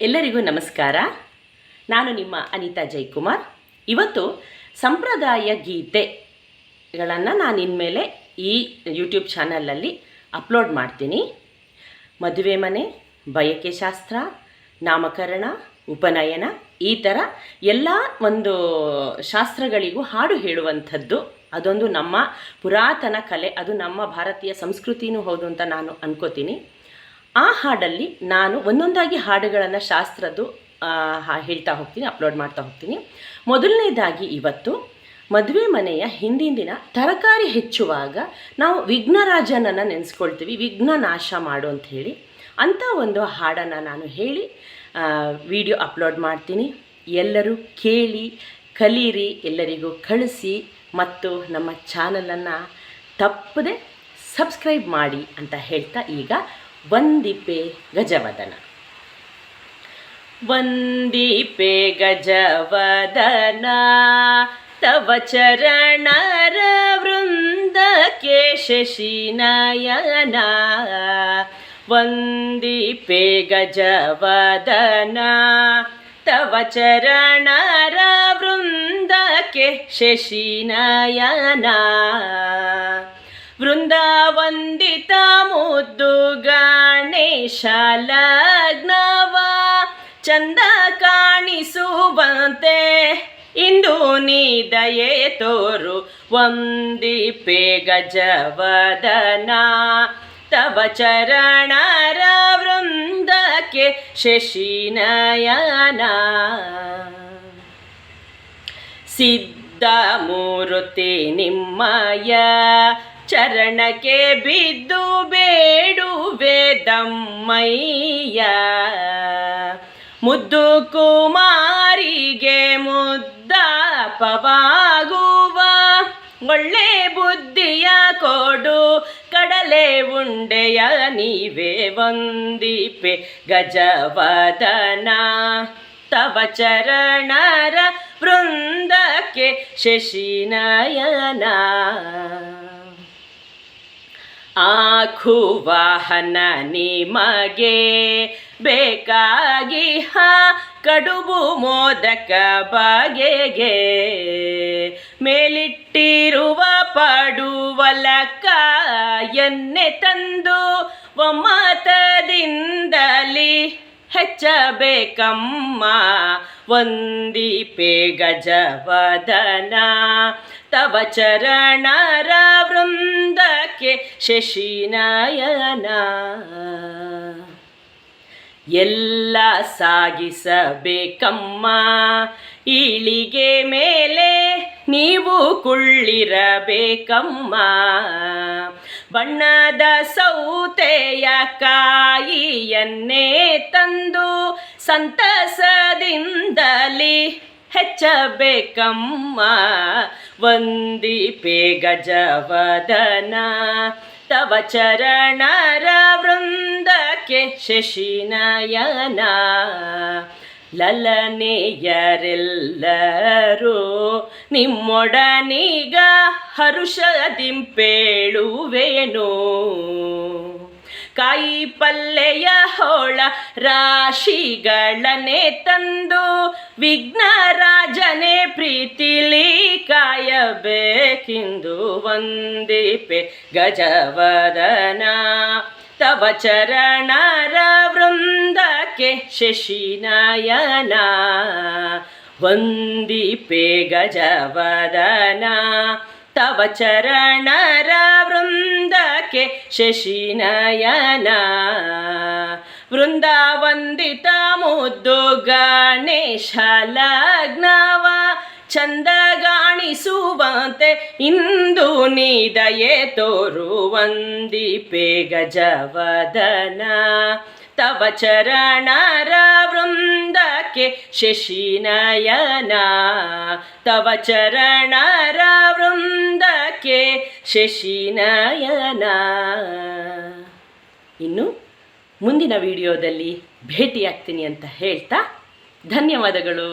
ಎಲ್ಲರಿಗೂ ನಮಸ್ಕಾರ. ನಾನು ನಿಮ್ಮ ಅನಿತಾ ಜೈಕುಮಾರ್. ಇವತ್ತು ಸಂಪ್ರದಾಯ ಗೀತೆಗಳನ್ನು ನಾನು ಇನ್ಮೇಲೆ ಈ ಯೂಟ್ಯೂಬ್ ಚಾನಲಲ್ಲಿ ಅಪ್ಲೋಡ್ ಮಾಡ್ತೀನಿ. ಮದುವೆ ಮನೆ, ಬಯಕೆ ಶಾಸ್ತ್ರ, ನಾಮಕರಣ, ಉಪನಯನ, ಈ ಥರ ಎಲ್ಲ ಒಂದು ಶಾಸ್ತ್ರಗಳಿಗೂ ಹಾಡು ಹೇಳುವಂಥದ್ದು. ಅದೊಂದು ನಮ್ಮ ಪುರಾತನ ಕಲೆ, ಅದು ನಮ್ಮ ಭಾರತೀಯ ಸಂಸ್ಕೃತಿನೂ ಹೌದು ಅಂತ ನಾನು ಅನ್ಕೋತೀನಿ. ಆ ಹಾಡಲ್ಲಿ ನಾನು ಒಂದೊಂದಾಗಿ ಹಾಡುಗಳನ್ನು ಶಾಸ್ತ್ರದ್ದು ಹೇಳ್ತಾ ಹೋಗ್ತೀನಿ, ಅಪ್ಲೋಡ್ ಮಾಡ್ತಾ ಹೋಗ್ತೀನಿ. ಮೊದಲನೇದಾಗಿ ಇವತ್ತು ಮದುವೆ ಮನೆಯ ಹಿಂದಿನ ದಿನ ತರಕಾರಿ ಹೆಚ್ಚುವಾಗ ನಾವು ವಿಘ್ನರಾಜನನ್ನು ನೆನೆಸ್ಕೊಳ್ತೀವಿ, ವಿಘ್ನ ನಾಶ ಮಾಡು ಅಂತ ಹೇಳಿ. ಅಂಥ ಒಂದು ಹಾಡನ್ನು ನಾನು ಹೇಳಿ ವಿಡಿಯೋ ಅಪ್ಲೋಡ್ ಮಾಡ್ತೀನಿ. ಎಲ್ಲರೂ ಕೇಳಿ ಕಲೀರಿ, ಎಲ್ಲರಿಗೂ ಕಳಿಸಿ ಮತ್ತು ನಮ್ಮ ಚಾನಲನ್ನು ತಪ್ಪದೆ ಸಬ್ಸ್ಕ್ರೈಬ್ ಮಾಡಿ ಅಂತ ಹೇಳ್ತಾ ಈಗ ವಂದಿಪೆ ಗಜವದನ. ವಂದಿಪೆ ಗಜವದನ ತವ ಚರಣರ ವೃಂದಕ್ಕೆ ಶಶಿನಯನ. ವಂದಿಪೆ ಗಜವದನ ತವ ಚರಣರ ವೃಂದಕ್ಕೆ ಶಶಿನಯನ. ವೃಂದಾವಂದಿತ ಮುದ್ದು ಗಣೇಶ ಲಗ್ನವ ಚಂದ ಕಾಣಿಸುವಂತೆ ಇಂದು ನೀ ದಯೆ ತೋರು. ವಂದಿಪೆ ಗಜವದನ ತವ ಚರಣರ ವೃಂದಕ್ಕೆ ಶಶಿನಯನ. ಸಿದ್ಧಮೂರ್ತಿ ನಿಮ್ಮಯ ಚರಣಕ್ಕೆ ಬಿದ್ದು ಬೇಡುವೆ ದಮ್ಮಯ್ಯ. ಮುದ್ದು ಕುಮಾರಿಗೆ ಮುದ್ದಾಪವಾಗುವ ಒಳ್ಳೆ ಬುದ್ಧಿಯ ಕೊಡು, ಕಡಲೆ ಉಂಡೆಯ ನೀವೇ. ವಂದಿಪೆ ಗಜವದನ ತವ ಚರಣರ ವೃಂದಕ್ಕೆ ಶಶಿನಯನ. ಆಖುವಾಹನ ನಿಮಗೆ ಬೇಕಾಗಿ ಕಡುಬು ಮೋದಕ ಬಗೆಗೆ ಮೇಲಿಟ್ಟಿರುವ ಪಡುವಲಕ ಎನ್ನೆ ತಂದು ಒಮ್ಮತದಿಂದಲಿ ಹೆಚ್ಚಬೇಕಮ್ಮ. ವಂದಿಪೆ ಗಜವದನ ತವ ಚರಣರ ವೃಂದಕ್ಕೆ ಶಶಿನಯನ. ಎಲ್ಲ ಸಾಗಿಸಬೇಕಮ್ಮ ಇಳಿಗೆ ಮೇಲೆ ನೀವು ಕುಳ್ಳಿರಬೇಕಮ್ಮ. ಬಣ್ಣದ ಸೌತೆಯ ಕಾಯಿಯನ್ನೇ ತಂದು ಸಂತಸದಿಂದಲಿ ಹೆಚ್ಚಬೇಕಮ್ಮ. ವಂದಿಪೆ ಗಜವದನ ತವ ಚರಣರ ವೃಂದಕ್ಕೆ ಶಶಿನಯನ. ಲಲನೆಯರೆಲ್ಲರೂ ನಿಮ್ಮೊಡನೀಗ ಹರುಷದಿಂಪೇಳುವೆನು. ಕಾಯಿ ಪಲ್ಲೆಯ ಹೋಳ ರಾಶಿಗಳನ್ನೇ ತಂದು ವಿಘ್ನರಾಜನೇ ಪ್ರೀತಿಲಿ ಕಾಯಬೇಕೆಂದು. ವಂದಿಪೆ ಗಜವದನ ತವ ಚರಣರ ವೃಂದಕ್ಕೆ ಶಶಿನಯನ. ವಂದಿಪೆ ಗಜವದನ ತವ ಚರಣರ ವೃಂದಕ್ಕೆ ಶಶಿನಯನ. ವೃಂದಾವಂದಿತ ಮುದ್ದು ಗಣೇಶ ಲಗ್ನವ ಚಂದ ಗಾಣಿಸುವಂತೆ ಇಂದು ನೀ ದಯೆ ತೋರು. ವಂದಿಪೆ ಗಜವದನ ತವ ಚರಣರ ವೃಂದಕ್ಕೆ ಶಶಿನಯನ. ತವ ಚರಣರ ವೃಂದಕ್ಕೆ ಶಶಿನಯನ. ಇನ್ನು ಮುಂದಿನ ವಿಡಿಯೋದಲ್ಲಿ ಭೇಟಿಯಾಗ್ತೀನಿ ಅಂತ ಹೇಳ್ತಾ ಧನ್ಯವಾದಗಳು.